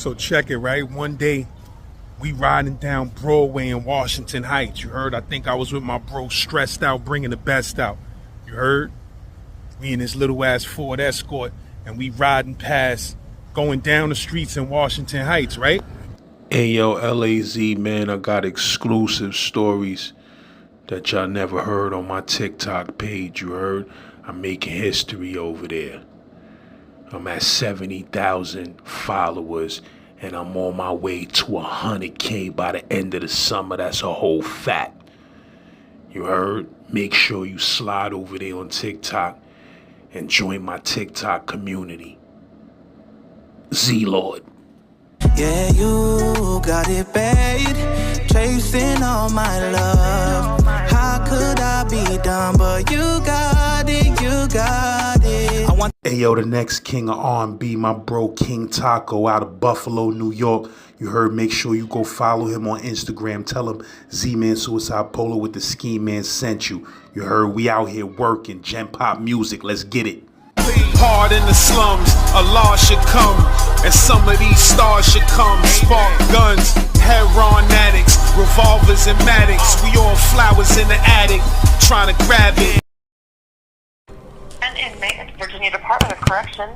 So check it, right? One day, we riding down Broadway in Washington Heights. You heard? I think I was with my bro, stressed out, bringing the best out. You heard? We in this little ass Ford Escort, and we riding past, going down the streets in Washington Heights, right? Hey yo, LAZ, man, I got exclusive stories that y'all never heard on my TikTok page, you heard? I'm making history over there. I'm at 70,000 followers, and I'm on my way to 100K by the end of the summer. That's a whole fact. You heard? Make sure you slide over there on TikTok and join my TikTok community. Z-Lord. Yeah, you got it bad, chasing all my love. How could I be done? But you got it, you got it. Hey yo, the next king of R&B, my bro King Taco out of Buffalo, New York. You heard? Make sure you go follow him on Instagram. Tell him Z-Man Suicide Polo with the Ski Man sent you. You heard? We out here working, gen pop music. Let's get it. Hard in the slums, a law should come, and some of these stars should come. Spark guns, heroin addicts, revolvers and Maddox. We all flowers in the attic, trying to grab it. An inmate at the Virginia Department of Corrections,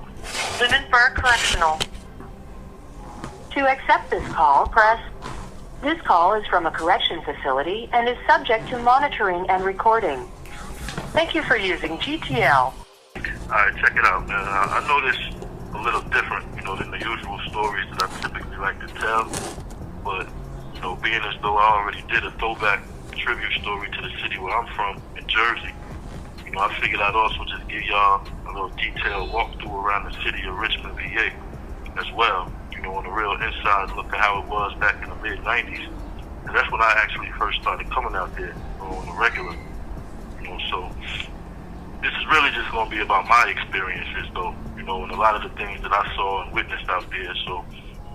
Lindenburg Correctional. To accept this call, press. This call is from a correction facility and is subject to monitoring and recording. Thank you for using GTL. Alright, check it out, man. I know this a little different, than the usual stories that I typically like to tell. But, being as though I already did a throwback tribute story to the city where I'm from, in Jersey, I figured I'd also just give y'all a little detailed walkthrough around the city of Richmond, VA, as well. On a real inside look at how it was back in the mid-90s. And that's when I actually first started coming out there on the regular. So this is really just going to be about my experiences, though, and a lot of the things that I saw and witnessed out there. So,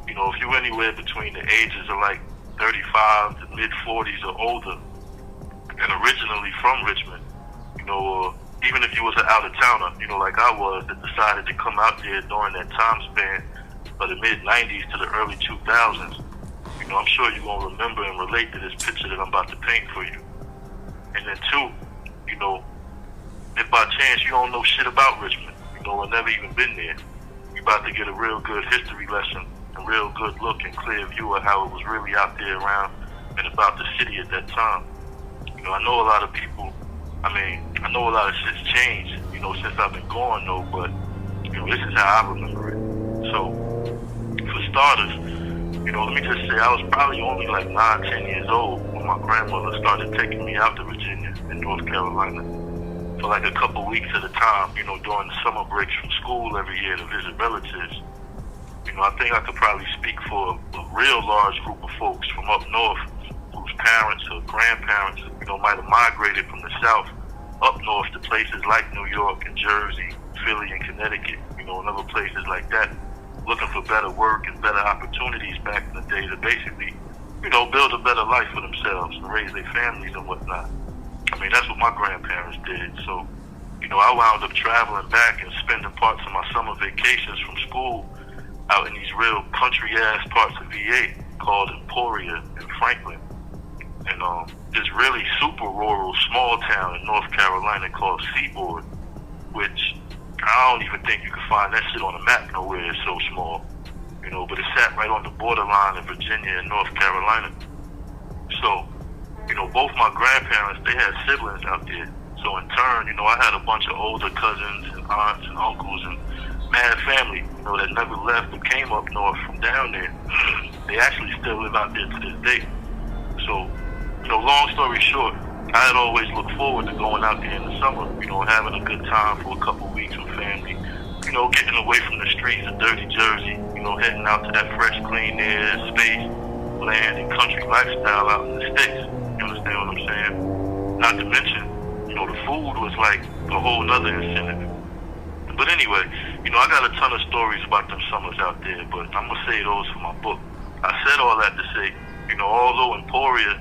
if you're anywhere between the ages of like 35 to mid-40s or older, and originally from Richmond, or even if you was an out-of-towner, like I was, that decided to come out there during that time span of the mid-90s to the early 2000s, I'm sure you're going to remember and relate to this picture that I'm about to paint for you. And then two, if by chance you don't know shit about Richmond, or never even been there, you're about to get a real good history lesson, a real good look and clear view of how it was really out there around and about the city at that time. I know a lot of people, I know a lot of shit's changed, since I've been gone though, but, this is how I remember it. So, for starters, let me just say I was probably only like 9, 10 years old when my grandmother started taking me out to Virginia and North Carolina for like a couple weeks at a time, during the summer breaks from school every year to visit relatives. I think I could probably speak for a real large group of folks from up north whose parents or grandparents, might have migrated from the south up north to places like New York and Jersey, Philly and Connecticut, and other places like that, looking for better work and better opportunities back in the day to basically, build a better life for themselves and raise their families and whatnot. That's what my grandparents did. So, I wound up traveling back and spending parts of my summer vacations from school out in these real country-ass parts of VA called Emporia and Franklin. And this really super rural small town in North Carolina called Seaboard, which I don't even think you can find that shit on a map nowhere. It's so small, but it sat right on the borderline of Virginia and North Carolina. So, both my grandparents, they had siblings out there. So in turn, I had a bunch of older cousins and aunts and uncles and mad family, that never left or came up north from down there. They actually still live out there to this day. So, long story short, I had always looked forward to going out there in the summer, having a good time for a couple weeks with family, getting away from the streets of dirty Jersey, heading out to that fresh, clean air, space, land, and country lifestyle out in the States. You understand what I'm saying? Not to mention, the food was like a whole nother incentive. But anyway, I got a ton of stories about them summers out there, but I'm going to say those for my book. I said all that to say, although Emporia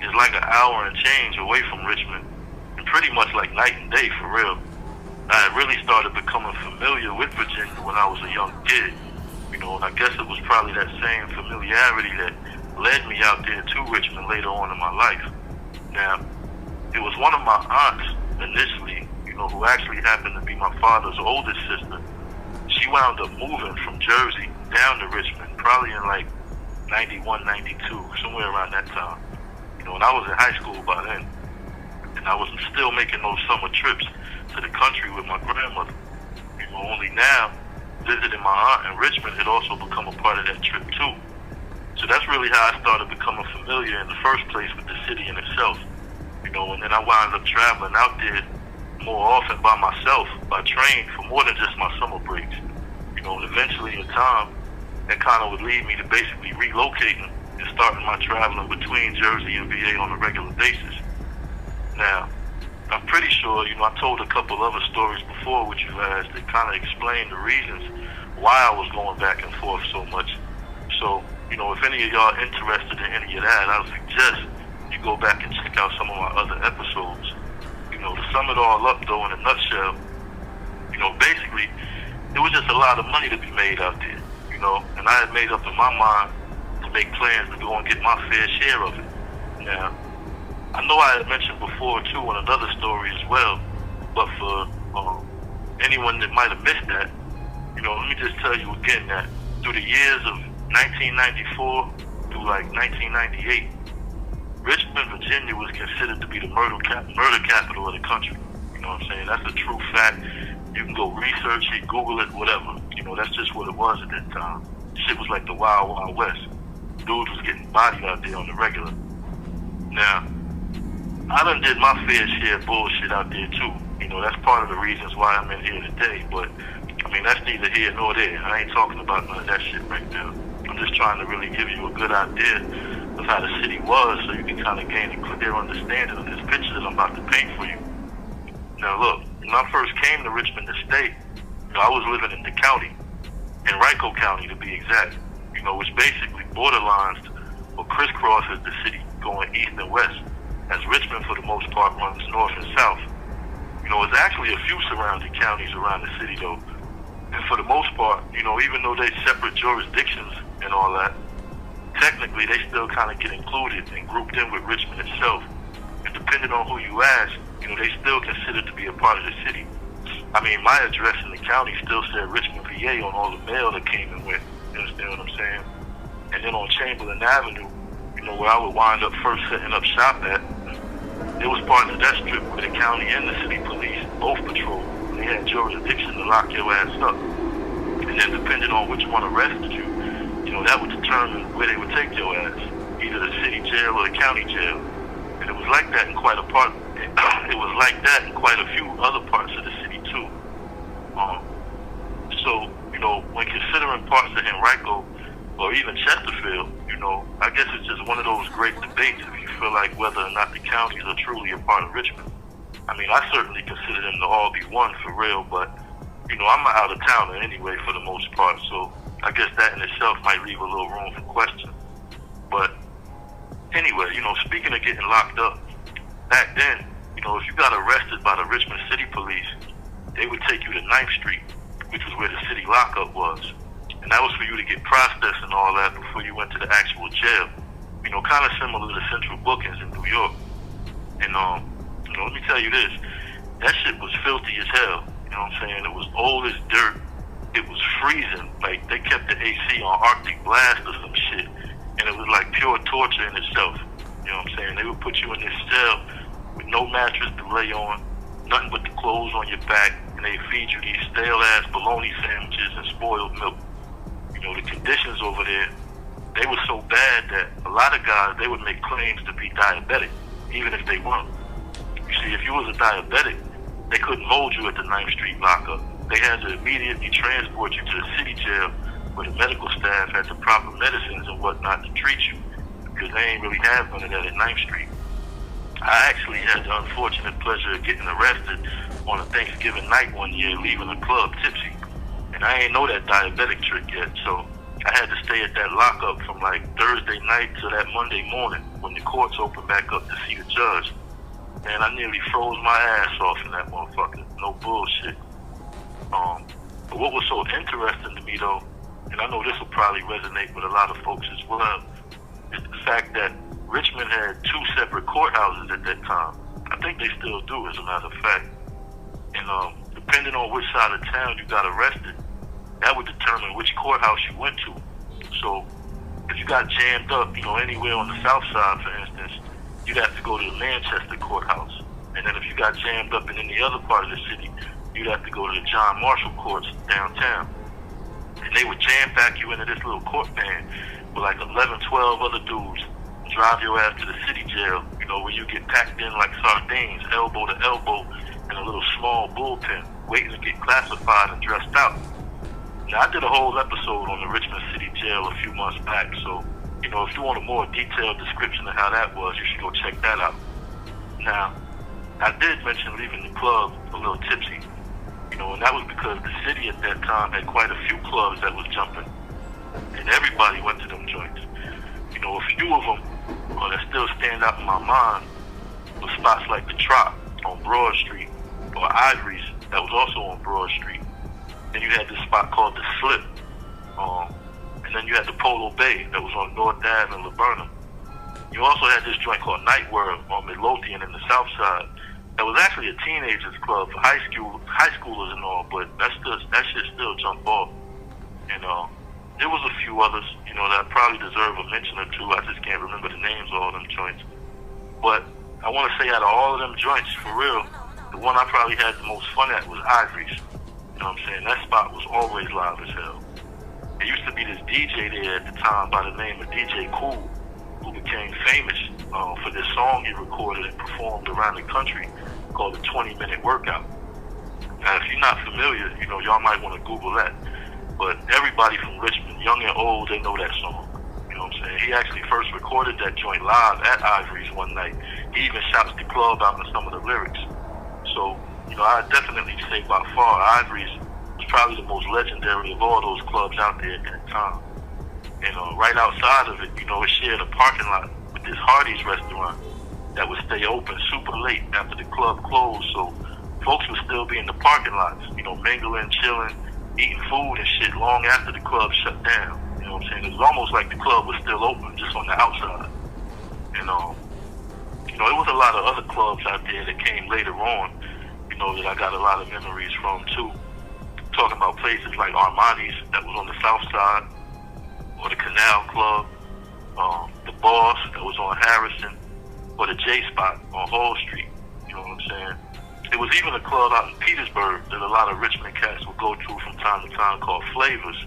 is like an hour and change away from Richmond, and pretty much like night and day for real, I had really started becoming familiar with Virginia when I was a young kid. And and I guess it was probably that same familiarity that led me out there to Richmond later on in my life. Now, it was one of my aunts initially, who actually happened to be my father's oldest sister. She wound up moving from Jersey down to Richmond, probably in like 91, 92, somewhere around that time. And I was in high school by then. And I was still making those summer trips to the country with my grandmother. Only now, visiting my aunt in Richmond had also become a part of that trip too. So that's really how I started becoming familiar in the first place with the city in itself. And then I wound up traveling out there more often by myself, by train, for more than just my summer breaks. And eventually in time, that kind of would lead me to basically relocating and starting my traveling between Jersey and VA on a regular basis. Now, I'm pretty sure, I told a couple other stories before with you guys that kind of explain the reasons why I was going back and forth so much. So, if any of y'all interested in any of that, I would suggest you go back and check out some of my other episodes. To sum it all up, though, in a nutshell, basically, there was just a lot of money to be made out there, and I had made up in my mind to make plans to go and get my fair share of it. Now, I know I had mentioned before, too, in another story as well, but for anyone that might have missed that, let me just tell you again that through the years of 1994 through like 1998, Richmond, Virginia was considered to be the murder capital of the country. You know what I'm saying? That's a true fact. You can go research it, Google it, whatever. That's just what it was at that time. Shit was like the Wild Wild West. Dudes was getting bodied out there on the regular. Now, I done did my fair share of bullshit out there too. That's part of the reasons why I'm in here today. But, that's neither here nor there. I ain't talking about none of that shit right now. I'm just trying to really give you a good idea of how the city was so you can kind of gain a clear understanding of this picture that I'm about to paint for you. Now look, when I first came to Richmond to stay, I was living in the county, in Rico County to be exact, which basically borderlines or crisscrosses the city going east and west, as Richmond for the most part runs north and south. There's actually a few surrounding counties around the city though, and for the most part, even though they're separate jurisdictions and all that, technically they still kind of get included and grouped in with Richmond itself. And depending on who you ask, they still considered to be a part of the city. My address in the county still said Richmond, VA on all the mail that came in with. You understand what I'm saying? And then on Chamberlain Avenue, where I would wind up first setting up shop at, there was parts of that strip where the county and the city police both patrolled. They had jurisdiction to lock your ass up. And then depending on which one arrested you, that would determine where they would take your ass, either the city jail or the county jail. And it was like that in quite a part. It was like that in quite a few other parts of the city too. So when considering parts of Henrico or even Chesterfield, I guess it's just one of those great debates if you feel like whether or not the counties are truly a part of Richmond. I certainly consider them to all be one for real, but I'm an out of towner anyway for the most part, so I guess that in itself might leave a little room for question. But anyway, speaking of getting locked up, back then, if you got arrested by the Richmond City Police, they would take you to 9th Street, which was where the city lockup was. And that was for you to get processed and all that before you went to the actual jail. Kind of similar to central bookings in New York. And, let me tell you this, that shit was filthy as hell. You know what I'm saying? It was old as dirt. It was freezing. Like, they kept the AC on Arctic blast or some shit. And it was like pure torture in itself. You know what I'm saying? They would put you in this cell with no mattress to lay on, nothing but the clothes on your back, and they feed you these stale-ass bologna sandwiches and spoiled milk. The conditions over there, they were so bad that a lot of guys, they would make claims to be diabetic, even if they weren't. You see, if you was a diabetic, they couldn't hold you at the 9th Street lockup. They had to immediately transport you to the city jail where the medical staff had the proper medicines and whatnot to treat you, because they ain't really have none of that at 9th Street. I actually had the unfortunate pleasure of getting arrested on a Thanksgiving night one year, leaving the club tipsy. And I ain't know that diabetic trick yet, so I had to stay at that lockup from like Thursday night to that Monday morning when the courts opened back up to see the judge. Man, I nearly froze my ass off in that motherfucker. No bullshit. But what was so interesting to me though and I know this will probably resonate with a lot of folks as well, is the fact that Richmond had 2 separate courthouses at that time. I think they still do, as a matter of fact. And depending on which side of town you got arrested, that would determine which courthouse you went to. So if you got jammed up, anywhere on the south side, for instance, you'd have to go to the Manchester courthouse. And then if you got jammed up in any other part of the city, you'd have to go to the John Marshall courts downtown. And they would jam-pack you into this little court van with like 11, 12 other dudes, drive your ass to the city jail, where you get packed in like sardines, elbow to elbow, in a little small bullpen, waiting to get classified and dressed out. Now, I did a whole episode on the Richmond City Jail a few months back, so, if you want a more detailed description of how that was, you should go check that out. Now, I did mention leaving the club a little tipsy, and that was because the city at that time had quite a few clubs that was jumping, and everybody went to them joints. A few of them that still stand out in my mind was spots like the Trop on Broad Street, or Ivory's that was also on Broad Street. Then you had this spot called the Slip, and then you had the Polo Bay that was on North Ave and Laburnum. You also had this joint called Night World on Midlothian in the South Side. That was actually a teenagers club for high schoolers and all, but that shit still jumped off. And there was a few others, that probably deserve a mention or two. I just can't remember the names of all them joints. But I want to say out of all of them joints, for real, the one I probably had the most fun at was Ivory's. You know what I'm saying? That spot was always live as hell. There used to be this DJ there at the time by the name of DJ Cool, who became famous for this song he recorded and performed around the country called the 20-Minute Workout. Now, if you're not familiar, y'all might want to Google that. But everybody from Richmond, young and old, they know that song. You know what I'm saying? He actually first recorded that joint live at Ivory's one night. He even shouts the club out in some of the lyrics. So, I definitely say by far Ivory's was probably the most legendary of all those clubs out there at that time. And right outside of it, it shared a parking lot with this Hardee's restaurant that would stay open super late after the club closed. So folks would still be in the parking lots, mingling, chilling, eating food and shit long after the club shut down. You know what I'm saying? It was almost like the club was still open, just on the outside. And, there was a lot of other clubs out there that came later on, that I got a lot of memories from too. Talking about places like Armani's that was on the south side, or the Canal Club, the Boss that was on Harrison, or the J Spot on Hall Street. You know what I'm saying? There was even a club out in Petersburg that a lot of Richmond cats would go to from time to time called Flavors.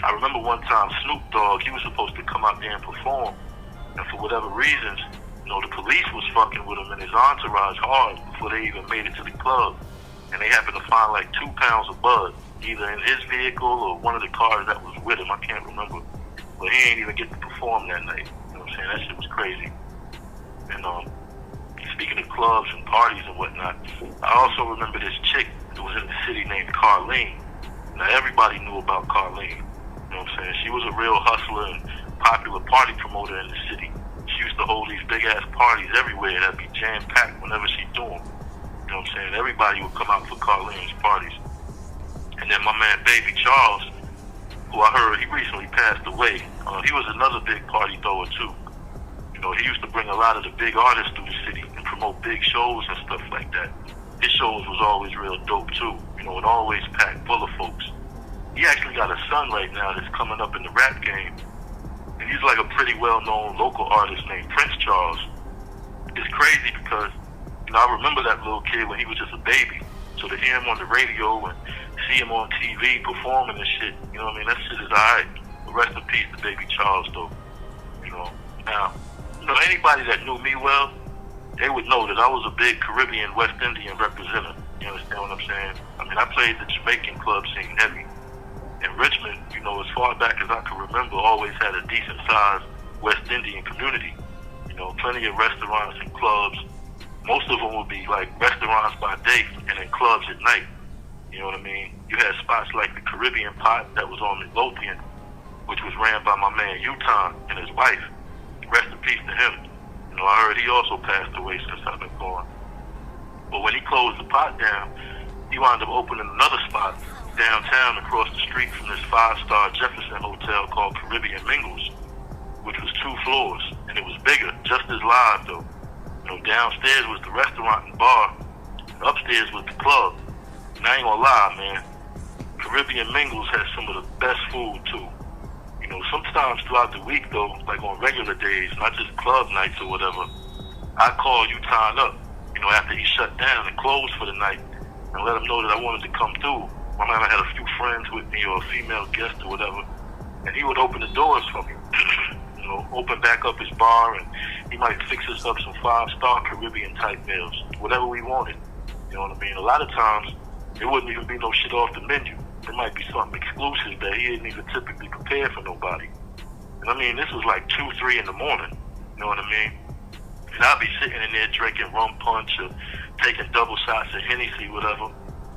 I remember one time Snoop Dogg, he was supposed to come out there and perform, and for whatever reasons, the police was fucking with him and his entourage hard before they even made it to the club. And they happened to find like 2 pounds of bud, either in his vehicle or one of the cars that was with him. I can't remember. But he ain't even get to perform that night. You know what I'm saying? That shit was crazy. And speaking of clubs and parties and whatnot, I also remember this chick that was in the city named Carlene. Now everybody knew about Carlene. You know what I'm saying? She was a real hustler and popular party promoter in the city. She used to hold these big ass parties everywhere that'd be jam packed whenever she do them. You know what I'm saying? Everybody would come out for Carlene's parties. And then my man Baby Charles, who I heard he recently passed away, he was another big party thrower too. He used to bring a lot of the big artists through the city and promote big shows and stuff like that. His shows was always real dope too, and always packed full of folks. He actually got a son right now that's coming up in the rap game. And he's like a pretty well-known local artist named Prince Charles. It's crazy because, I remember that little kid when he was just a baby. So to hear him on the radio and see him on TV performing and shit, that shit is alright. But rest in peace to Baby Charles, though. Now, anybody that knew me well, they would know that I was a big Caribbean West Indian representative. You understand what I'm saying? I played the Jamaican club scene heavy. And Richmond, as far back as I can remember, always had a decent-sized West Indian community. Plenty of restaurants and clubs. Most of them would be like restaurants by day and then clubs at night. You know what I mean? You had spots like the Caribbean Pot that was on Midlothian, which was ran by my man Uton and his wife. Rest in peace to him. I heard he also passed away since I've been gone. But when he closed the pot down, he wound up opening another spot downtown across the street from this 5-star Jefferson hotel called Caribbean Mingles, which was 2 floors, and it was bigger, just as live though. Downstairs was the restaurant and bar, and upstairs was the club. And I ain't gonna lie, man, Caribbean Mingles has some of the best food too. Sometimes throughout the week though, like on regular days, not just club nights or whatever, I call Uton up, after he shut down and closed for the night, and let him know that I wanted to come through. I might have had a few friends with me or a female guest or whatever, and he would open the doors for me. Open back up his bar, and he might fix us up some 5-star Caribbean type meals, whatever we wanted. You know what I mean? A lot of times, there wouldn't even be no shit off the menu. There might be something exclusive that he didn't even typically prepare for nobody. And I mean, this was like 2, 3 in the morning. You know what I mean? And I'd be sitting in there drinking rum punch or taking double shots of Hennessy, whatever,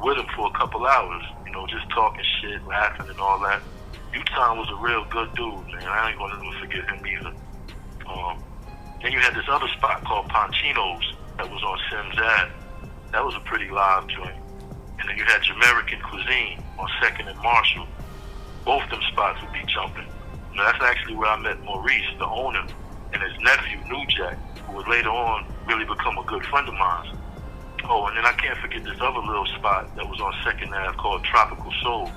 with him for a couple hours. Just talking shit, laughing and all that. Uton was a real good dude, man. I ain't gonna never forget him either. Then you had this other spot called Ponchino's that was on Sims Ave. That was a pretty live joint. And then you had Jamaican Cuisine on 2nd and Marshall. Both them spots would be jumping. That's actually where I met Maurice, the owner, and his nephew, New Jack, who would later on really become a good friend of mine. Oh, and then I can't forget this other little spot that was on 2nd Ave called Tropical Soul.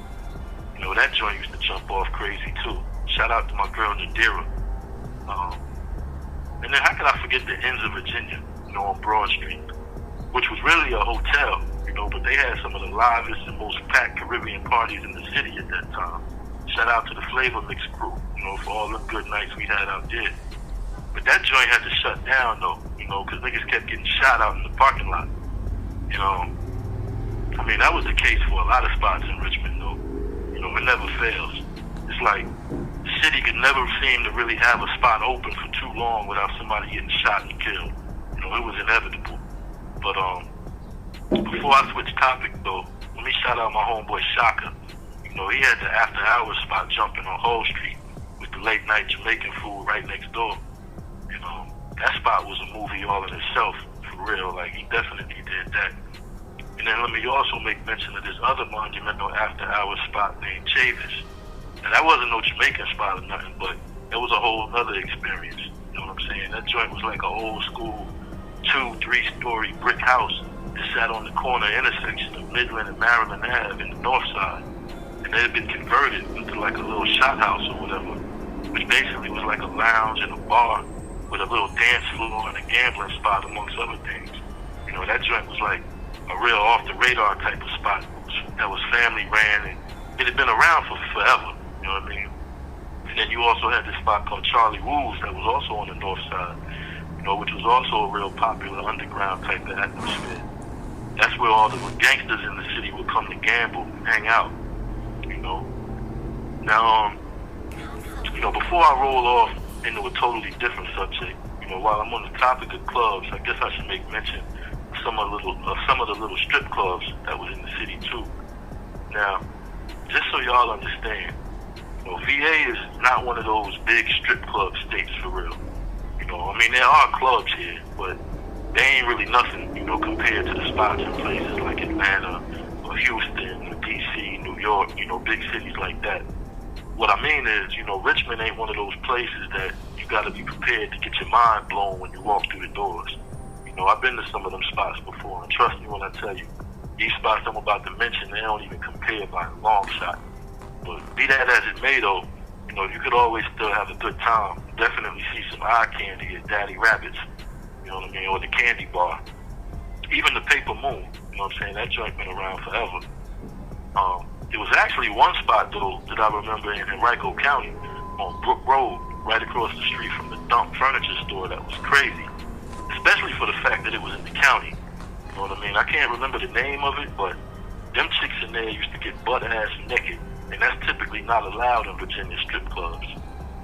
That joint used to jump off crazy too. Shout out to my girl Nadira. And then how could I forget the Inns of Virginia, on Broad Street, which was really a hotel, but they had some of the livest and most packed Caribbean parties in the city at that time. Shout out to the Flavor Mix crew, for all the good nights we had out there. But that joint had to shut down though, because niggas kept getting shot out in the parking lot. I mean, that was the case for a lot of spots in Richmond though. It never fails. It's like the city could never seem to really have a spot open for too long without somebody getting shot and killed. It was inevitable. But before I switch topic though, let me shout out my homeboy Shaka. He had the after hours spot jumping on Hull Street with the late night Jamaican food right next door. That spot was a movie all in itself, for real. Like, he definitely did that. And then let me also make mention of this other monumental after-hours spot named Chavis. And that wasn't no Jamaican spot or nothing, but it was a whole other experience. You know what I'm saying? That joint was like an old school 2-3-story brick house that sat on the corner intersection of Midland and Maryland Ave in the north side. And it had been converted into like a little shot house or whatever, which basically was like a lounge and a bar with a little dance floor and a gambling spot amongst other things. That joint was like a real off-the-radar type of spot that was family ran, and it had been around for forever, you know what I mean? And then you also had this spot called Charlie Woo's that was also on the north side, which was also a real popular underground type of atmosphere. That's where all the gangsters in the city would come to gamble and hang out, Now, before I roll off into a totally different subject, while I'm on the topic of clubs, I guess I should make mention of some of the little strip clubs that was in the city too. Now, just so y'all understand, VA is not one of those big strip club states for real. I mean, there are clubs here, but they ain't really nothing, compared to the spots in places like Atlanta or Houston or DC, New York, big cities like that. What I mean is, Richmond ain't one of those places that you gotta be prepared to get your mind blown when you walk through the doors. I've been to some of them spots before, and trust me when I tell you, these spots I'm about to mention, they don't even compare by a long shot. But be that as it may though, you could always still have a good time. Definitely see some eye candy at Daddy Rabbit's, or the Candy Bar. Even the Paper Moon, that joint been around forever. There was actually one spot though that I remember in Henrico County on Brook Road, right across the street from the Dump Furniture store that was crazy. Especially for the fact that it was in the county. You know what I mean? I can't remember the name of it, but them chicks in there used to get butt-ass naked, and that's typically not allowed in Virginia strip clubs.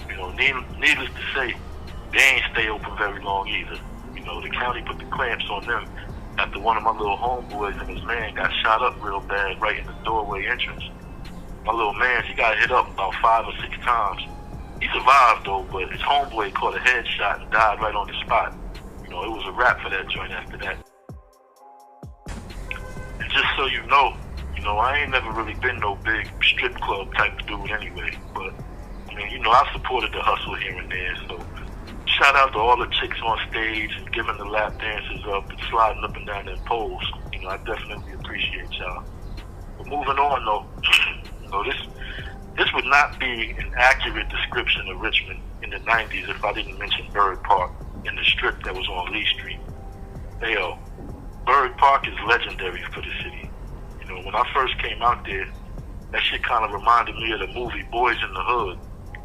Needless to say, they ain't stay open very long either. The county put the clamps on them after one of my little homeboys and his man got shot up real bad right in the doorway entrance. My little man, he got hit up about 5 or 6 times. He survived though, but his homeboy caught a headshot and died right on the spot. It was a wrap for that joint after that. And just so you know, You know, I ain't never really been no big strip club type of dude anyway. But, I mean, you know, I've supported the hustle here and there. So, shout out to all the chicks on stage and giving the lap dances up and sliding up and down their poles. You know, I definitely appreciate y'all. But moving on, though, you know, this would not be an accurate description of Richmond in the 90s if I didn't mention Bird Park and the strip that was on Lee Street. Hey, Bird Park is legendary for the city. You know, when I first came out there, that shit kind of reminded me of the movie Boys in the Hood,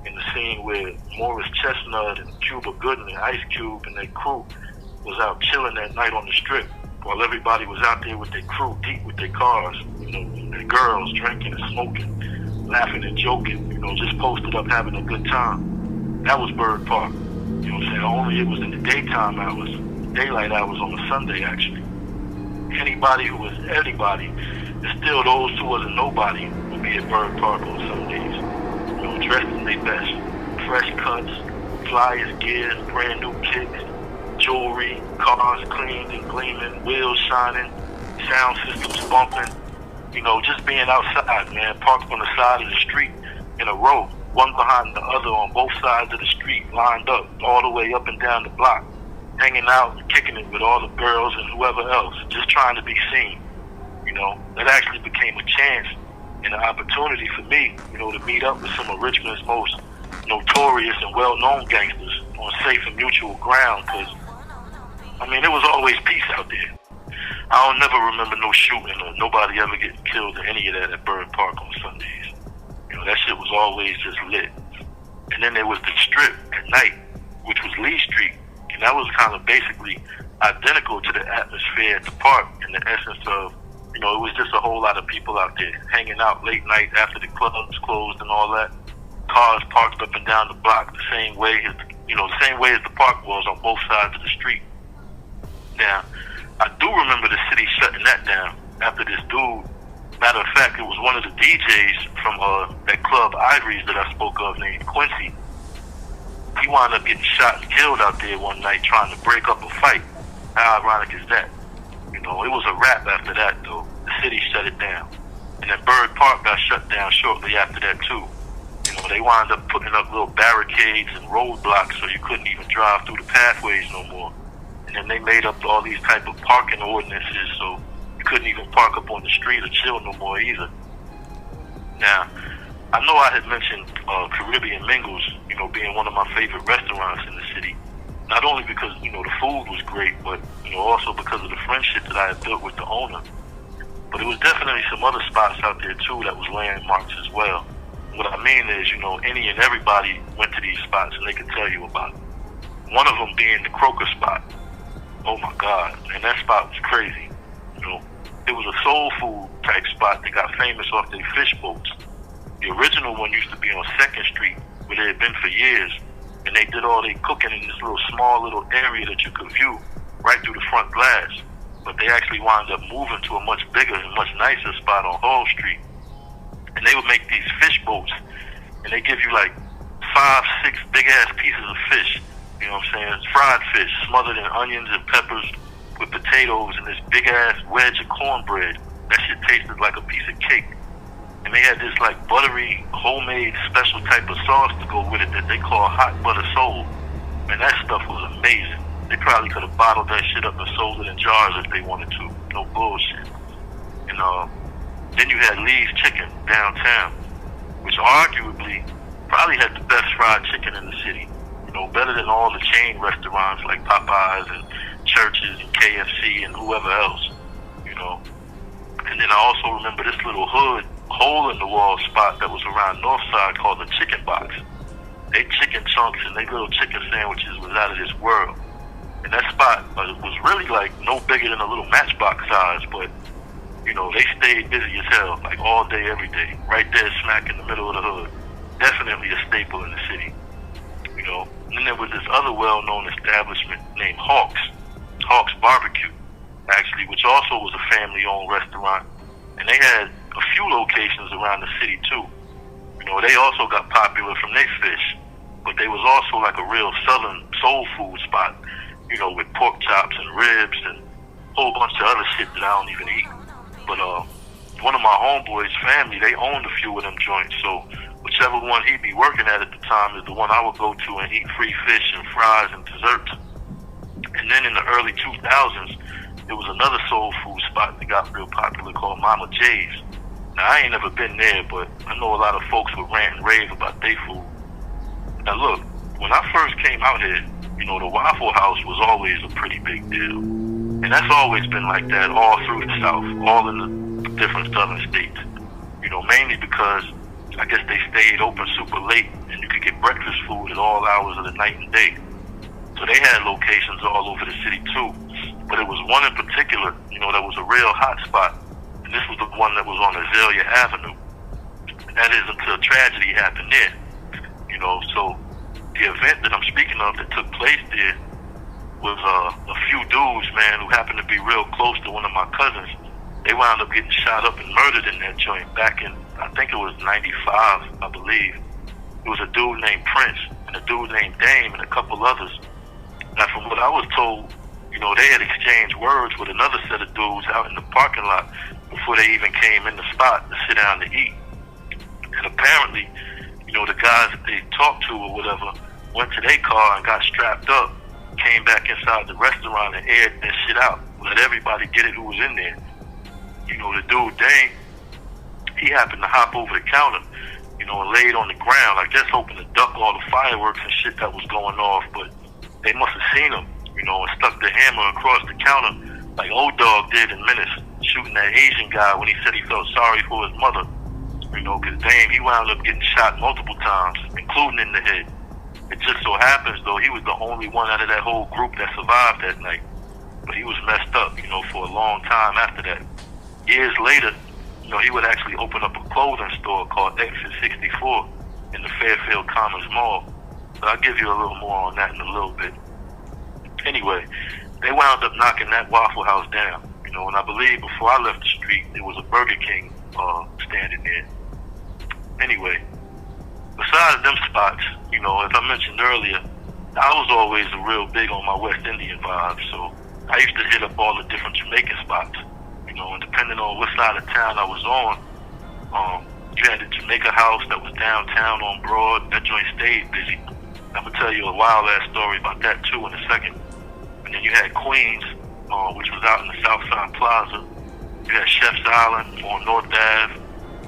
in the scene where Morris Chestnut and Cuba Gooding and Ice Cube and their crew was out chilling that night on the strip while everybody was out there with their crew, deep with their cars, you know, their girls drinking and smoking, laughing and joking, you know, just posted up having a good time. That was Bird Park. You know what I'm saying? Only it was in the daytime hours, daylight hours on a Sunday, actually. Anybody who was anybody, and still those who wasn't nobody, would be at Bird Park on Sundays. You know, dressed in their best, fresh cuts, flyers, gears, brand new kicks, jewelry, cars cleaned and gleaming, wheels shining, sound systems bumping. You know, just being outside, man, parked on the side of the street in a row, one behind the other on both sides of the street, lined up all the way up and down the block, hanging out and kicking it with all the girls and whoever else, just trying to be seen. You know, that actually became a chance and an opportunity for me, you know, to meet up with some of Richmond's most notorious and well-known gangsters on safe and mutual ground, because, I mean, there was always peace out there. I don't never remember no shooting or nobody ever getting killed or any of that at Bird Park on Sundays. You know, that shit was always just lit. And then there was the strip at night, which was Lee Street, and that was kind of basically identical to the atmosphere at the park in the essence of, you know, it was just a whole lot of people out there hanging out late night after the clubs closed and all that. Cars parked up and down the block the same way as, you know, the same way as the park was on both sides of the street. Now, I do remember the city shutting that down after this dude. Matter of fact, it was one of the DJs from that club Ivory's that I spoke of named Quincy. He wound up getting shot and killed out there one night trying to break up a fight. How ironic is that? You know, it was a wrap after that, though. The city shut it down. And then Bird Park got shut down shortly after that, too. You know, they wound up putting up little barricades and roadblocks so you couldn't even drive through the pathways no more. And then they made up all these type of parking ordinances so you couldn't even park up on the street or chill no more either. Now, I know I had mentioned Caribbean Mingles, you know, being one of my favorite restaurants in the city. Not only because, you know, the food was great, but, you know, also because of the friendship that I had built with the owner. But it was definitely some other spots out there, too, that was landmarks as well. What I mean is, you know, any and everybody went to these spots and they could tell you about it. One of them being the Croaker spot. Oh, my God. And that spot was crazy. You know, it was a soul food type spot that got famous off their fish boats. The original one used to be on 2nd Street, where they had been for years. And they did all their cooking in this small little area that you could view right through the front glass. But they actually wound up moving to a much bigger and much nicer spot on Hall Street. And they would make these fish boats, and they give you like 5, 6 big ass pieces of fish. You know what I'm saying? Fried fish smothered in onions and peppers with potatoes and this big ass wedge of cornbread. That shit tasted like a piece of cake. And they had this like buttery, homemade special type of sauce to go with it that they call hot butter soul. Man, that stuff was amazing. They probably could have bottled that shit up and sold it in jars if they wanted to. No bullshit. And then you had Lee's Chicken downtown, which arguably probably had the best fried chicken in the city. You know, better than all the chain restaurants like Popeyes and Churches and KFC and whoever else. You know. And then I also remember this little hood hole-in-the-wall spot that was around Northside called the Chicken Box. They chicken chunks and they little chicken sandwiches was out of this world. And that spot was really like no bigger than a little matchbox size, but, you know, they stayed busy as hell, like all day, every day, right there smack in the middle of the hood. Definitely a staple in the city, you know. And then there was this other well-known establishment named Hawk's Barbecue, actually, which also was a family-owned restaurant. And they had a few locations around the city, too. You know, they also got popular from their fish, but they was also like a real southern soul food spot, you know, with pork chops and ribs and a whole bunch of other shit that I don't even eat. But one of my homeboys' family, they owned a few of them joints. So whichever one he'd be working at the time is the one I would go to and eat free fish and fries and desserts. And then in the early 2000s, there was another soul food spot that got real popular called Mama J's. Now, I ain't never been there, but I know a lot of folks would rant and rave about their food. Now, look, when I first came out here, you know, the Waffle House was always a pretty big deal. And that's always been like that all through the South, all in the different southern states. You know, mainly because I guess they stayed open super late and you could get breakfast food at all hours of the night and day. So they had locations all over the city too. But it was one in particular, you know, that was a real hot spot. And this was the one that was on Azalea Avenue. That is until tragedy happened there. You know, so the event that I'm speaking of that took place there was a few dudes, man, who happened to be real close to one of my cousins. They wound up getting shot up and murdered in that joint back in, I think it was 95, I believe. It was a dude named Prince and a dude named Dame and a couple others. Now, from what I was told, you know, they had exchanged words with another set of dudes out in the parking lot before they even came in the spot to sit down to eat. And apparently, you know, the guys that they talked to or whatever went to their car and got strapped up, came back inside the restaurant and aired that shit out. Let everybody get it who was in there. You know, the dude, Dane, he happened to hop over the counter, you know, and laid on the ground, I guess hoping to duck all the fireworks and shit that was going off, but they must have seen him, you know, and stuck the hammer across the counter like Old Dog did in Menace, shooting that Asian guy when he said he felt sorry for his mother. You know, because Dame, he wound up getting shot multiple times, including in the head. It just so happens, though, he was the only one out of that whole group that survived that night. But he was messed up, you know, for a long time after that. Years later, you know, he would actually open up a clothing store called Exit 64 in the Fairfield Commons Mall. But I'll give you a little more on that in a little bit. Anyway, they wound up knocking that Waffle House down. You know, and I believe before I left the street, there was a Burger King standing there. Anyway, besides them spots, you know, as I mentioned earlier, I was always real big on my West Indian vibe, so I used to hit up all the different Jamaican spots, you know, and depending on what side of town I was on, you had the Jamaica House that was downtown on Broad. That joint stayed busy. I'm going to tell you a wild-ass story about that, too, in a second. And then you had Queens, which was out in the Southside Plaza. You had Chef's Island on North Ave.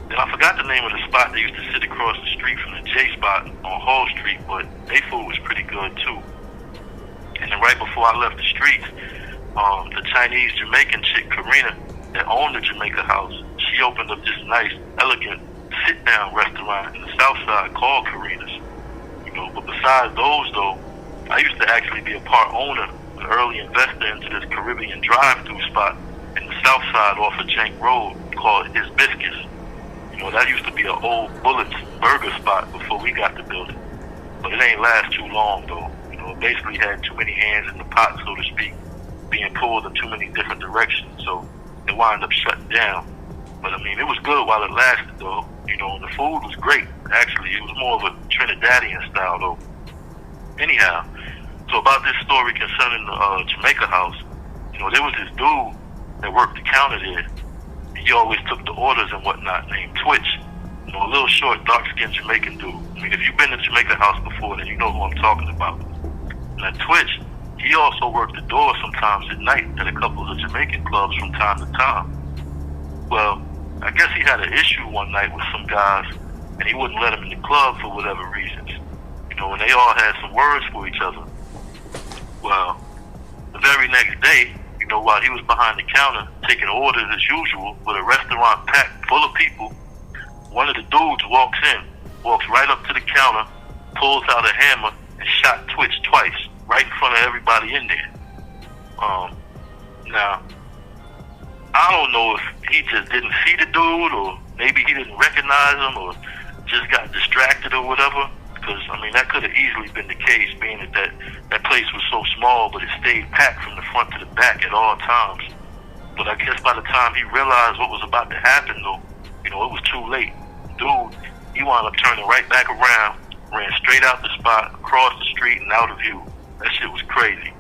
And I forgot the name of the spot. They used to sit across the street from the J spot on Hall Street, but their food was pretty good, too. And then right before I left the streets, the Chinese Jamaican chick, Karina, that owned the Jamaica House, she opened up this nice, elegant sit-down restaurant in the South Side called Karina's. You know, but besides those, though, I used to actually be a part owner, an early investor into this Caribbean drive-through spot in the South Side off of Jank Road called His Biscuits. You know, that used to be an old Bullets burger spot before we got the building. But it ain't last too long, though. You know, it basically had too many hands in the pot, so to speak, being pulled in too many different directions, so it wound up shutting down. But, I mean, it was good while it lasted, though. You know, and the food was great, actually. It was more of a Trinidadian style, though. Anyhow, so about this story concerning the Jamaica House, you know, there was this dude that worked the counter there. He always took the orders and whatnot, named Twitch. You know, a little short, dark-skinned Jamaican dude. I mean, if you've been to Jamaica House before, then you know who I'm talking about. Now, Twitch, he also worked the door sometimes at night at a couple of Jamaican clubs from time to time. Well, I guess he had an issue one night with some guys, and he wouldn't let them in the club for whatever reasons. You know, and they all had some words for each other. Well, the very next day, you know, while he was behind the counter taking orders as usual with a restaurant packed full of people, one of the dudes walks right up to the counter, pulls out a hammer, and shot Twitch twice, right in front of everybody in there. Now, I don't know if he just didn't see the dude, or maybe he didn't recognize him, or just got distracted or whatever. Because, I mean, that could have easily been the case, being that that place was so small, but it stayed packed from the front to the back at all times. But I guess by the time he realized what was about to happen, though, you know, it was too late. Dude, he wound up turning right back around, ran straight out the spot, across the street, and out of view. That shit was crazy.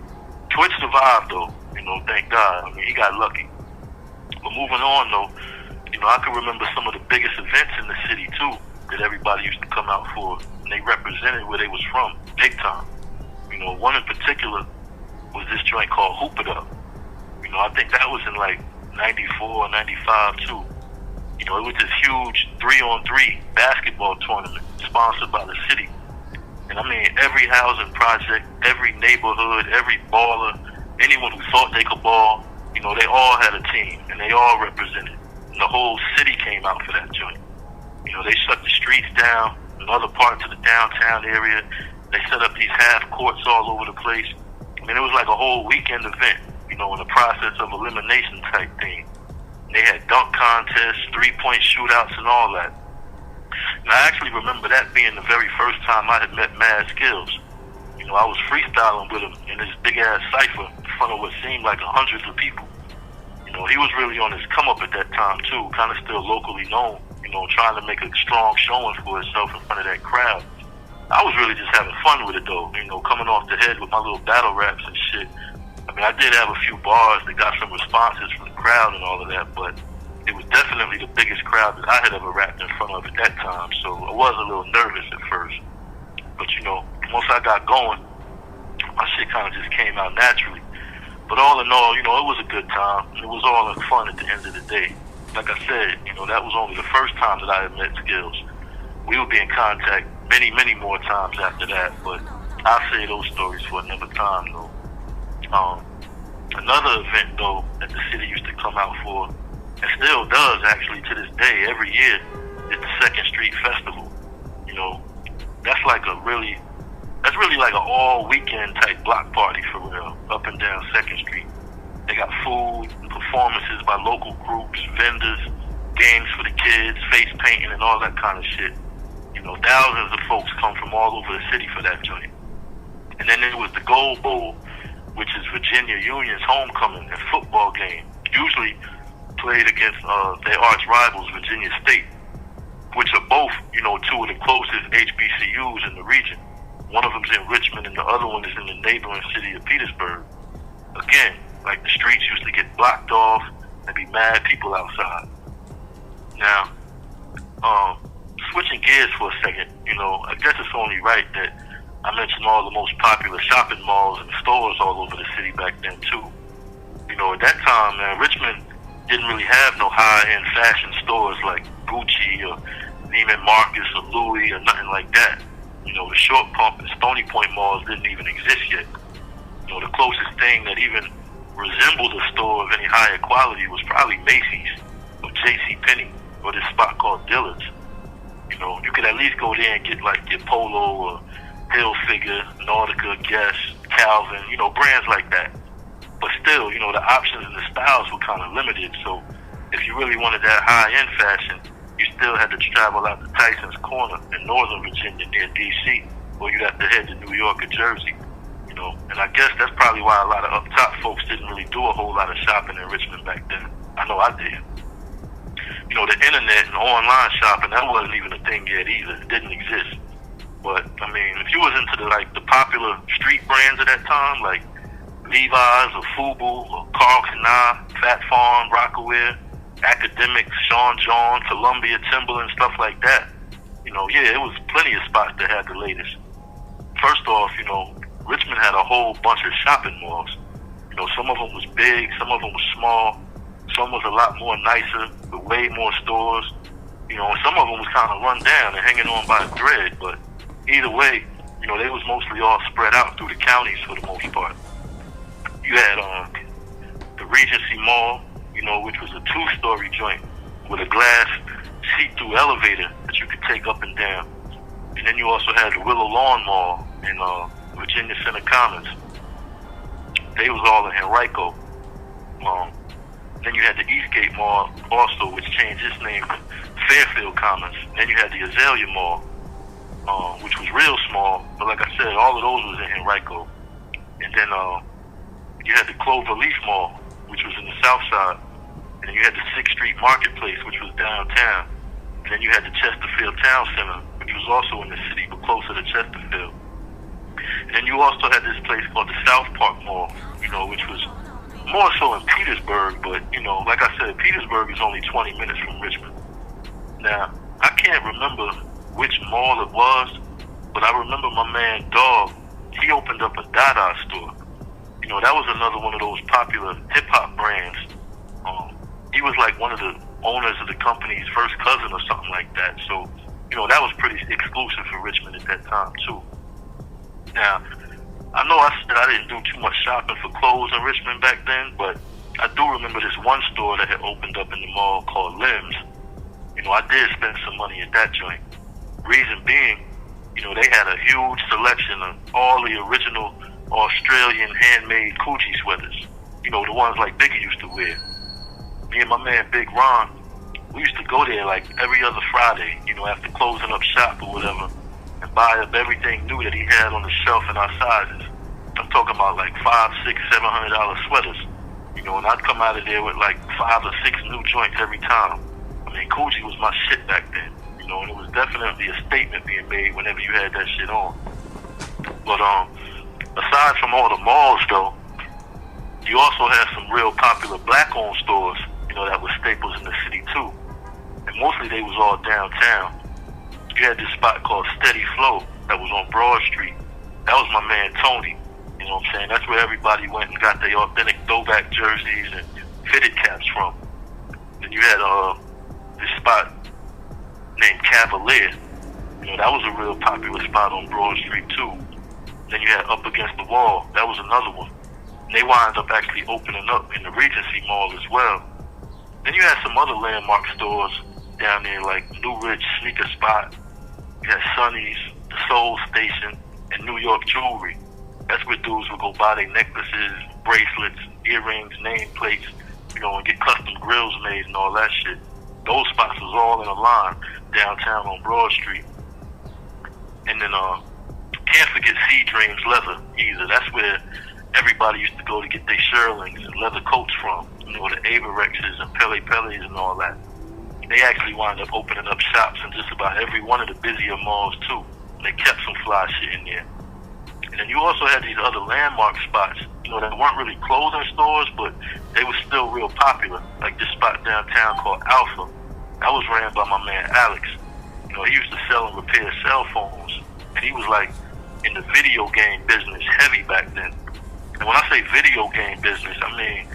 Twitch survived, though, you know, thank God. I mean, he got lucky. But moving on, though, You know, I can remember some of the biggest events in the city too that everybody used to come out for, and they represented where they was from, big time. You know, one in particular was this joint called Hoop It Up. You know, I think that was in like 94 or 95 too. You know, it was this huge 3-on-3 basketball tournament sponsored by the city. And I mean, every housing project, every neighborhood, every baller, anyone who thought they could ball, you know, they all had a team and they all represented. And the whole city came out for that joint. You know, they shut the streets down in other parts of the downtown area. They set up these half courts all over the place. I mean, it was like a whole weekend event, you know, in the process of elimination type thing. And they had dunk contests, 3-point shootouts, and all that. And I actually remember that being the very first time I had met Mad Skills. You know, I was freestyling with him in this big-ass cypher in front of what seemed like hundreds of people. You know, he was really on his come-up at that time, too, kind of still locally known, you know, trying to make a strong showing for himself in front of that crowd. I was really just having fun with it, though, you know, coming off the head with my little battle raps and shit. I mean, I did have a few bars that got some responses from the crowd and all of that, but it was definitely the biggest crowd that I had ever rapped in front of at that time, so I was a little nervous at first. But, you know, once I got going, my shit kind of just came out naturally. But all in all, you know, it was a good time. It was all in fun at the end of the day. Like I said, you know, that was only the first time that I had met Skills. We would be in contact many, many more times after that, but I'll say those stories for another time, though. Another event, though, that the city used to come out for, and still does actually to this day, every year, is the Second Street Festival. You know, that's really like an all weekend type block party for real, up and down Second Street. They got food, performances by local groups, vendors, games for the kids, face painting and all that kind of shit. You know, thousands of folks come from all over the city for that joint. And then there was the Gold Bowl, which is Virginia Union's homecoming and football game, usually played against their arch rivals, Virginia State, which are both, you know, two of the closest HBCUs in the region. One of them's in Richmond and the other one is in the neighboring city of Petersburg. Again, like the streets used to get blocked off and be mad people outside. Now, switching gears for a second, you know, I guess it's only right that I mention all the most popular shopping malls and stores all over the city back then too. You know, at that time, man, Richmond didn't really have no high-end fashion stores like Gucci or Neiman Marcus or Louis or nothing like that. You know, the Short Pump and Stony Point malls didn't even exist yet. You know, the closest thing that even resembled a store of any higher quality was probably Macy's or JCPenney or this spot called Dillard's. You know, you could at least go there and get like your Polo or Hilfiger, Nautica, Guess, Calvin, you know, brands like that. But still, you know, the options and the styles were kind of limited. So if you really wanted that high-end fashion, you still had to travel out to Tyson's Corner in Northern Virginia near D.C., or you'd have to head to New York or Jersey. You know, and I guess that's probably why a lot of up-top folks didn't really do a whole lot of shopping in Richmond back then. I know I did. You know, the internet and online shopping, that wasn't even a thing yet either. It didn't exist. But, I mean, if you was into the popular street brands at that time, like Levi's or Fubu or Carl Canai, Fat Farm, Rockaware, Academics, Sean John, Columbia, Timberland, stuff like that, you know, yeah, it was plenty of spots that had the latest. First off, you know, Richmond had a whole bunch of shopping malls. You know, some of them was big, some of them was small, some was a lot more nicer, with way more stores. You know, and some of them was kind of run down and hanging on by a thread, but either way, you know, they was mostly all spread out through the counties for the most part. You had the Regency Mall, you know, which was a 2-story joint with a glass see-through elevator that you could take up and down. And then you also had the Willow Lawn Mall in Virginia Center Commons. They was all in Henrico. Then you had the Eastgate Mall also, which changed its name to Fairfield Commons. Then you had the Azalea Mall, which was real small, but like I said, all of those was in Henrico. And then you had the Clover Leaf Mall, which was in the south side. And then you had the 6th Street Marketplace, which was downtown. And then you had the Chesterfield Town Center, which was also in the city, but closer to Chesterfield. And then you also had this place called the South Park Mall, you know, which was more so in Petersburg, but, you know, like I said, Petersburg is only 20 minutes from Richmond. Now, I can't remember which mall it was, but I remember my man Dog, he opened up a Dada store. You know, that was another one of those popular hip-hop brands. He was like one of the owners of the company's first cousin or something like that. So, you know, that was pretty exclusive for Richmond at that time, too. Now, I know I said I didn't do too much shopping for clothes in Richmond back then, but I do remember this one store that had opened up in the mall called Limbs. You know, I did spend some money at that joint. Reason being, you know, they had a huge selection of all the original Australian handmade Coochie sweaters. You know, the ones like Biggie used to wear. Me and my man Big Ron, we used to go there like every other Friday, you know, after closing up shop or whatever, and buy up everything new that he had on the shelf in our sizes. I'm talking about like $500, $600, $700 sweaters. You know, and I'd come out of there with like 5 or 6 new joints every time. I mean, Coochie was my shit back then. You know, and it was definitely a statement being made whenever you had that shit on. But aside from all the malls though, you also had some real popular black-owned stores, you know, that were staples in the city too. And mostly they was all downtown. You had this spot called Steady Flow that was on Broad Street. That was my man Tony. You know what I'm saying? That's where everybody went and got their authentic throwback jerseys and fitted caps from. Then you had this spot named Cavalier. You know, that was a real popular spot on Broad Street too. Then you had Up Against the Wall. That was another one. They wound up actually opening up in the Regency Mall as well. Then you had some other landmark stores down there like New Ridge Sneaker Spot. You had Sonny's, the Soul Station, and New York Jewelry. That's where dudes would go buy their necklaces, bracelets, earrings, nameplates, you know, and get custom grills made and all that shit. Those spots was all in a line downtown on Broad Street. And then can't forget Sea Dreams Leather either. That's where everybody used to go to get their shearlings and leather coats from. You know, the Averexes and Pele Peles and all that. They actually wound up opening up shops in just about every one of the busier malls too. And they kept some fly shit in there. And then you also had these other landmark spots, you know, that weren't really clothing stores, but they were still real popular. Like this spot downtown called Alpha. That was ran by my man Alex. You know, he used to sell and repair cell phones. And he was like in the video game business heavy back then. And when I say video game business, I mean,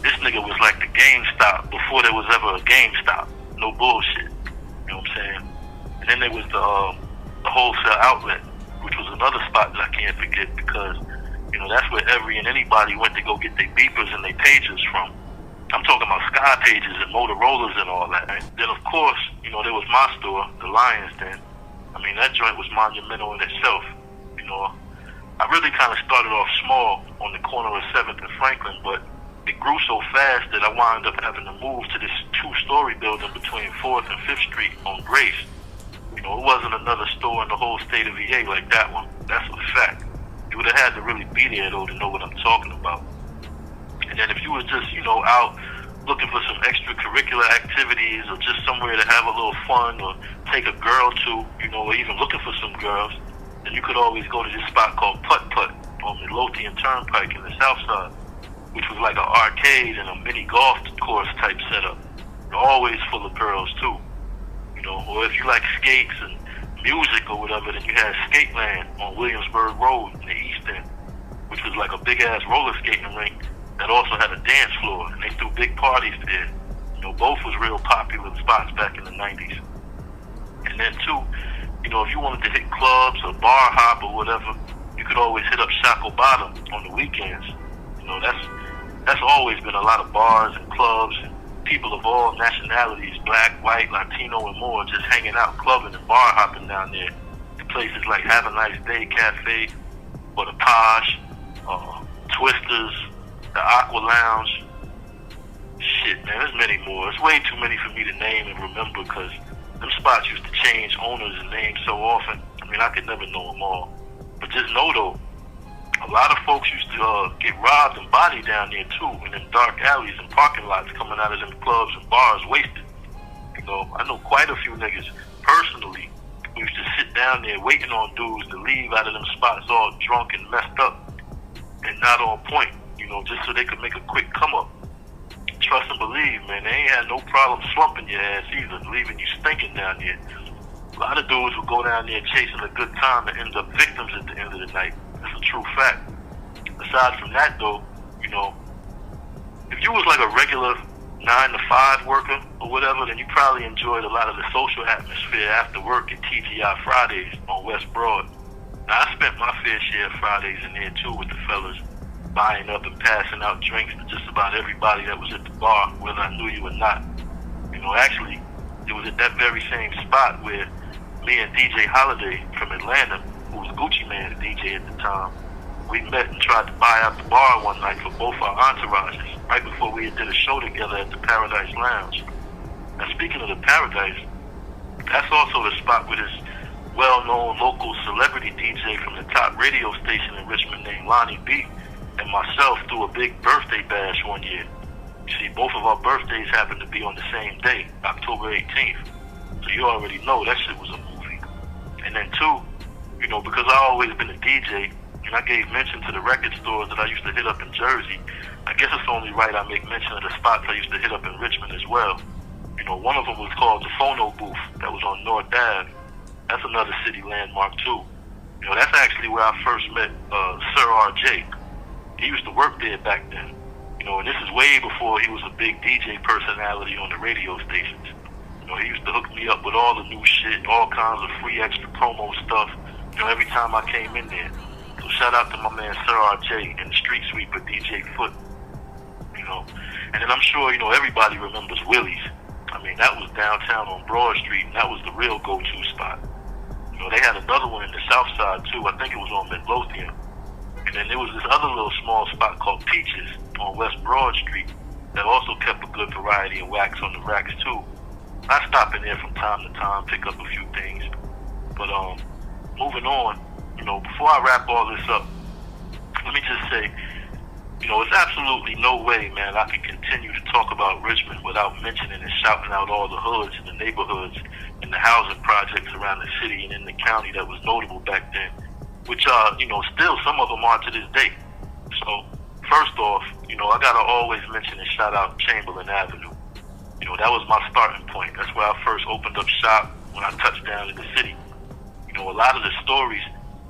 this nigga was like the GameStop before there was ever a GameStop. No bullshit. You know what I'm saying? And then there was the wholesale outlet, which was another spot that I can't forget because, you know, that's where every and anybody went to go get their beepers and their pagers from. I'm talking about Sky Pages and Motorola's and all that. And then, of course, you know, there was my store, the Lion's Den. I mean, that joint was monumental in itself. You know, I really kind of started off small on the corner of 7th and Franklin, but it grew so fast that I wound up having to move to this 2-story building between 4th and 5th Street on Grace. You know, it wasn't another store in the whole state of VA like that one. That's a fact. You would have had to really be there, though, to know what I'm talking about. And then if you were just, you know, out looking for some extracurricular activities or just somewhere to have a little fun or take a girl to, you know, or even looking for some girls, then you could always go to this spot called Putt Putt on the Lothian Turnpike in the South Side, which was like an arcade and a mini golf course type setup. Always full of girls, too. You know, or if you like skates and music or whatever, then you had Skateland on Williamsburg Road in the East End, which was like a big-ass roller skating rink that also had a dance floor, and they threw big parties there. You know, both was real popular spots back in the 90s. And then, too, you know, if you wanted to hit clubs or bar hop or whatever, you could always hit up Shackled Bottom on the weekends. You know, that's always been a lot of bars and clubs and people of all nationalities, black, white, Latino, and more, just hanging out, clubbing and bar hopping down there. Places like Have a Nice Day Cafe, or the Posh, Twisters, the Aqua Lounge. Shit, man, there's many more. It's way too many for me to name and remember because them spots used to change owners and names so often. I mean, I could never know them all. But just know, though, a lot of folks used to get robbed and bodied down there, too, in them dark alleys and parking lots coming out of them clubs and bars wasted. You know, I know quite a few niggas personally who used to sit down there waiting on dudes to leave out of them spots all drunk and messed up and not on point. You just so they could make a quick come up. Trust and believe, man, they ain't had no problem slumping your ass either, leaving you stinking down there. A lot of dudes will go down there chasing a good time and end up victims at the end of the night. That's a true fact. Aside from that, though, if you was like a regular 9-to-5 worker or whatever, then you probably enjoyed a lot of the social atmosphere after work at TGI Fridays on West Broad. Now, I spent my fair share of Fridays in there too with the fellas, buying up and passing out drinks to just about everybody that was at the bar, whether I knew you or not. Actually, it was at that very same spot where me and DJ Holiday from Atlanta, who was Gucci Mane's DJ at the time, we met and tried to buy out the bar one night for both our entourages, right before we did a show together at the Paradise Lounge. Now, speaking of the Paradise, that's also the spot where this well-known local celebrity DJ from the top radio station in Richmond named Lonnie B and myself threw a big birthday bash one year. You see, both of our birthdays happened to be on the same day, October 18th. So you already know that shit was a movie. And then two, because I always been a DJ, and I gave mention to the record stores that I used to hit up in Jersey, I guess it's only right I make mention of the spots I used to hit up in Richmond as well. One of them was called the Phono Booth that was on North Ave. That's another city landmark too. That's actually where I first met Sir RJ. He used to work there back then. And this is way before he was a big DJ personality on the radio stations. He used to hook me up with all the new shit, all kinds of free extra promo stuff, every time I came in there. So shout out to my man Sir RJ and the street sweeper DJ Foot. And then I'm sure, everybody remembers Willie's. That was downtown on Broad Street, and that was the real go-to spot. They had another one in the South Side too. I think it was on Midlothian. And then there was this other little small spot called Peaches on West Broad Street that also kept a good variety of wax on the racks too. I stop in there from time to time, pick up a few things. But moving on, before I wrap all this up, let me just say, it's absolutely no way, man, I can continue to talk about Richmond without mentioning and shouting out all the hoods and the neighborhoods and the housing projects around the city and in the county that was notable back then, which are, still some of them are to this day. So, first off, I gotta always mention and shout out Chamberlain Avenue. That was my starting point. That's where I first opened up shop when I touched down in the city. A lot of the stories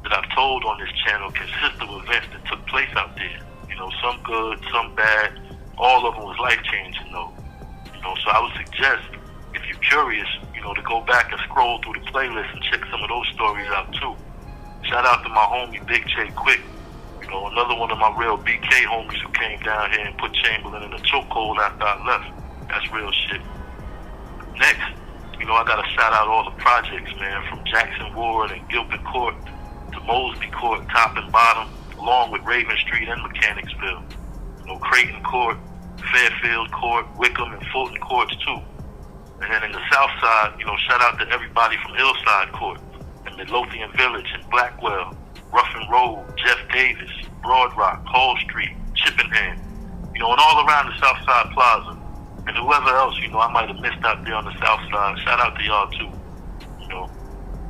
that I've told on this channel consist of events that took place out there. Some good, some bad. All of them was life-changing, though. So I would suggest, if you're curious, to go back and scroll through the playlist and check some of those stories out, too. Shout out to my homie Big J Quick. Another one of my real BK homies who came down here and put Chamberlain in a chokehold after I left. That's real shit. Next, I gotta shout out all the projects, man, from Jackson Ward and Gilpin Court to Mosby Court, top and bottom, along with Raven Street and Mechanicsville. Creighton Court, Fairfield Court, Wickham and Fulton Courts too. And then in the South Side, shout out to everybody from Hillside Court and Midlothian Village and Blackwell, Ruffin Road, Jeff Davis, Broad Rock, Hall Street, Chippenham, and all around the South Side Plaza. And whoever else, I might have missed out there on the South Side, shout out to y'all too.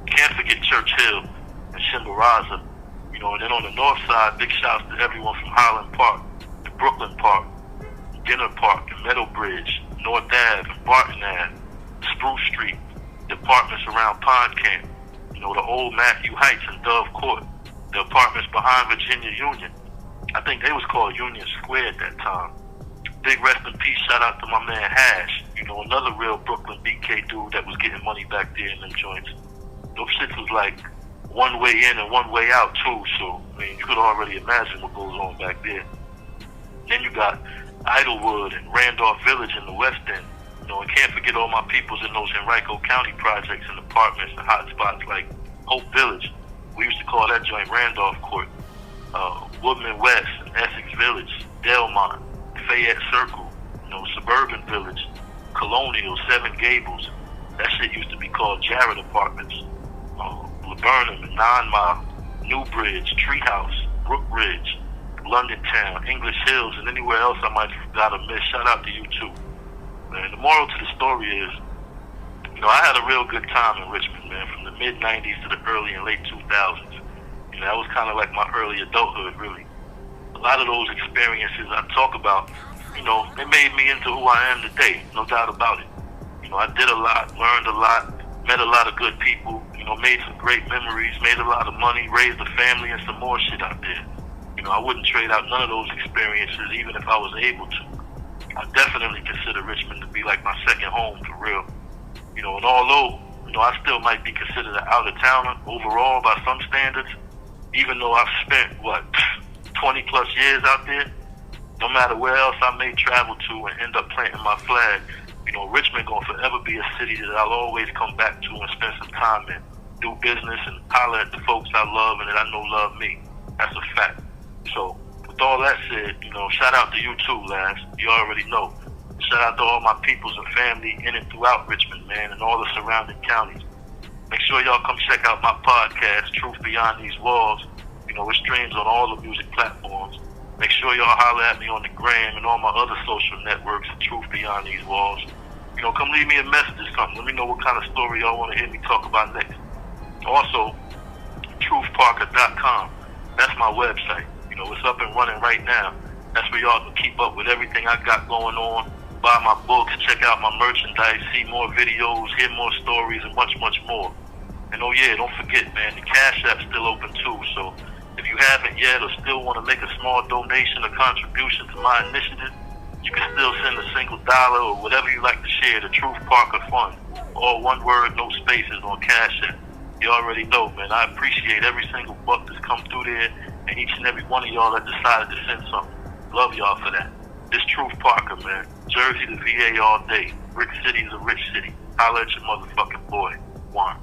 Can't forget Church Hill and Shimbaraza. And then on the North Side, big shouts to everyone from Highland Park, to Brooklyn Park, Dinner Park, and Meadow Bridge, North Ave, and Barton Ave, Spruce Street, the apartments around Pond Camp, the old Matthew Heights and Dove Court, the apartments behind Virginia Union. I think they was called Union Square at that time. Big rest in peace, shout out to my man Hash, another real Brooklyn BK dude that was getting money back there in them joints. Those shits was like one way in and one way out too, so you could already imagine what goes on back there. Then you got Idlewood and Randolph Village in the West End. And can't forget all my peoples in those Henrico County projects and apartments and hot spots like Hope Village. We used to call that joint Randolph Court. Woodman West and Essex Village, Delmont, Fayette Circle, Suburban Village, Colonial, Seven Gables. That shit used to be called Jarrett Apartments. Laburnum and 9 Mile, Newbridge, Treehouse, Brookridge, London Town, English Hills, and anywhere else I might have got a miss. Shout out to you too. And the moral to the story is, I had a real good time in Richmond, man, from the mid-'90s to the early and late 2000s. That was kind of like my early adulthood, really. a lot of those experiences I talk about, you know, they made me into who I am today, no doubt about it. You know, I did a lot, learned a lot, met a lot of good people, you know, made some great memories, made a lot of money, raised a family and some more shit out there. You know, I wouldn't trade out none of those experiences even if I was able to. I definitely consider Richmond to be like my second home for real. You know, and although, you know, I still might be considered an out-of-towner overall by some standards, even though I've spent, 20 plus years out there, no matter where else I may travel to and end up planting my flag, you know, Richmond gonna forever be a city that I'll always come back to and spend some time in, do business and holler at the folks I love and that I know love me. That's a fact. So, with all that said, you know, shout out to you too, Lance. You already know. Shout out to all my peoples and family in and throughout Richmond, man, and all the surrounding counties. Make sure y'all come check out my podcast, Truth Beyond These Walls. You know, it streams on all the music platforms. Make sure y'all holler at me on the gram and all my other social networks, Truth Beyond These Walls. You know, come leave me a message or something. Let me know what kind of story y'all want to hear me talk about next. Also, truthparker.com. That's my website. You know, it's up and running right now. That's where y'all can keep up with everything I got going on. Buy my books, check out my merchandise, see more videos, hear more stories, and much, much more. And oh yeah, don't forget, man, the Cash App's still open too. So if you haven't yet or still want to make a small donation or contribution to my initiative, you can still send a single dollar or whatever you like to share to Truth Parker Fund. All one word, no spaces on Cash App. You already know, man. I appreciate every single buck that's come through there and each and every one of y'all that decided to send something. Love y'all for that. This Truth Parker, man. Jersey to VA all day. Brick City's a rich city. Holla at your motherfucking boy. One.